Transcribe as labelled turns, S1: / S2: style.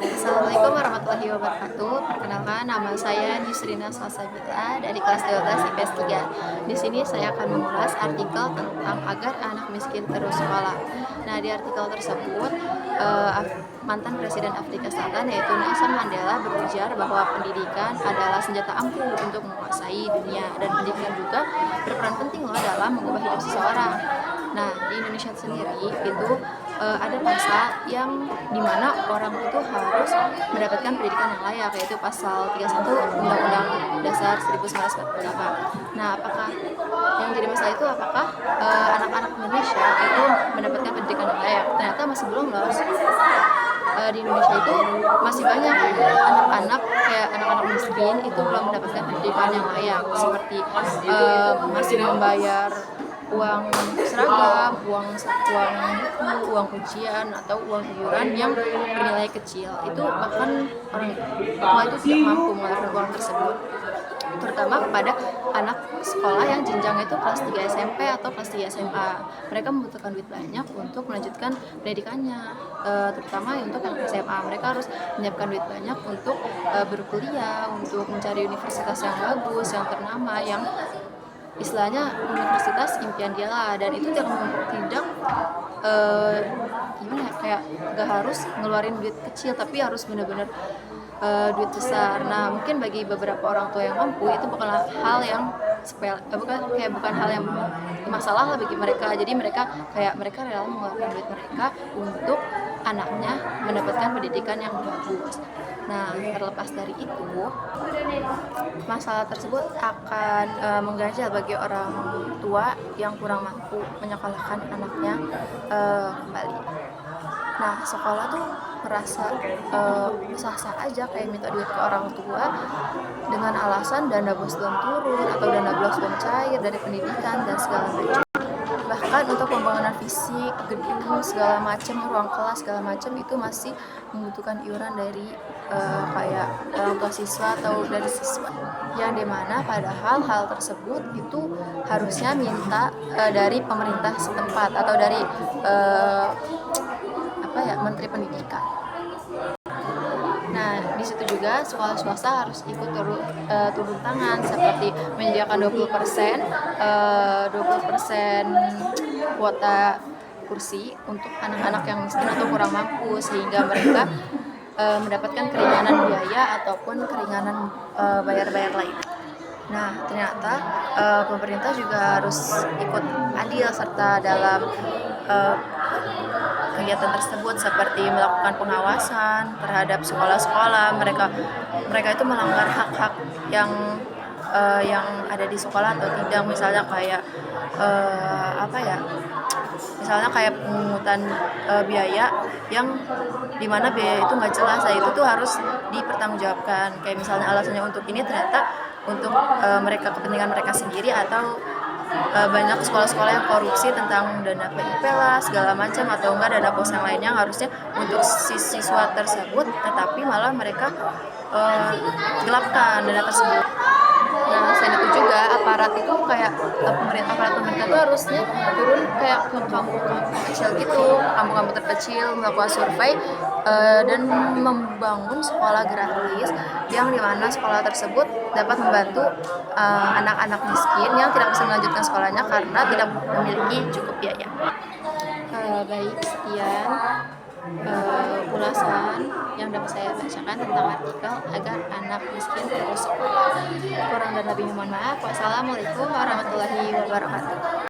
S1: Assalamualaikum warahmatullahi wabarakatuh. Perkenalkan, nama saya Yusrina Salsabila dari kelas 12 IPS 3. Di sini saya akan mengulas artikel tentang agar anak miskin terus sekolah. Nah, di artikel tersebut mantan Presiden Afrika Selatan yaitu Nelson Mandela berujar bahwa pendidikan adalah senjata ampuh untuk menguasai dunia, dan pendidikan juga berperan penting loh dalam mengubah hidup seseorang. Nah, di Indonesia sendiri itu ada pasal yang dimana orang itu harus mendapatkan pendidikan yang layak, yaitu pasal 31 Undang-Undang Dasar 1945. Nah, apakah yang jadi masalah itu apakah anak-anak Indonesia itu mendapatkan pendidikan yang layak? Ternyata masih belum loh. Di Indonesia itu masih banyak anak-anak kayak anak-anak miskin itu belum mendapatkan pendidikan yang layak, seperti masih membayar uang seragam, uang buku, uang ujian, atau uang iuran yang bernilai kecil. Itu bahkan orang tua itu tidak mampu mengeluarkan uang tersebut, terutama kepada anak sekolah yang jenjang itu kelas 3 SMP atau kelas 3 SMA. Mereka membutuhkan duit banyak untuk melanjutkan pendidikannya, terutama untuk yang SMA. Mereka harus menyiapkan duit banyak untuk berkuliah, untuk mencari universitas yang bagus, yang ternama, yang istilahnya universitas impian dia lah. Dan itu tidak gimana ya, kayak gak harus ngeluarin duit kecil, tapi harus benar-benar duit besar. Nah, mungkin bagi beberapa orang tua yang mampu itu bukanlah hal yang sepele, bukan hal yang masalah lah bagi mereka. Jadi mereka rela mengeluarkan duit mereka untuk anaknya mendapatkan pendidikan yang bagus. Nah, terlepas dari itu, masalah tersebut akan mengganjal bagi orang tua yang kurang mampu menyekolahkan anaknya kembali. Nah, sekolah tuh merasa sah-sah aja kayak minta duit ke orang tua dengan alasan dana bos belum turun atau dana bos belum cair dari pendidikan dan segala macam. Bahkan untuk pembangunan fisik, gedung, segala macam, ruang kelas segala macam itu masih membutuhkan iuran dari kayak orang tua siswa atau dari siswa, yang dimana padahal hal tersebut itu harusnya minta dari pemerintah setempat atau dari Menteri Pendidikan. Nah, di situ juga sekolah swasta harus ikut turun tangan, seperti menyediakan 20% kuota kursi untuk anak-anak yang miskin atau kurang mampu, sehingga mereka mendapatkan keringanan biaya ataupun keringanan bayar-bayar lain. Nah, ternyata pemerintah juga harus ikut adil serta dalam kegiatan tersebut, seperti melakukan pengawasan terhadap sekolah-sekolah. Mereka itu melanggar hak-hak yang ada di sekolah atau tidak. Misalnya kayak misalnya kayak pemungutan biaya yang dimana biaya itu nggak jelas. Nah, itu tuh harus dipertanggungjawabkan. Kayak misalnya alasannya untuk ini, ternyata untuk kepentingan mereka sendiri, atau banyak sekolah-sekolah yang korupsi tentang dana PIP lah segala macam, atau enggak dana bos yang lainnya yang harusnya untuk siswa tersebut, tetapi malah mereka gelapkan dana tersebut. Nah, selain itu juga aparat pemerintah itu harusnya turun kayak ke kampung-kampung kecil gitu, kampung-kampung terkecil, melakukan survei dan membangun sekolah gratis, yang dimana sekolah tersebut dapat membantu anak-anak miskin yang tidak bisa melanjutkan sekolahnya karena tidak memiliki cukup biaya. Baik, sekian ulasan yang dapat saya bacakan tentang artikel agar anak miskin terus sekolah. Kurang dan lebihnya mohon maaf. Wassalamualaikum warahmatullahi wabarakatuh.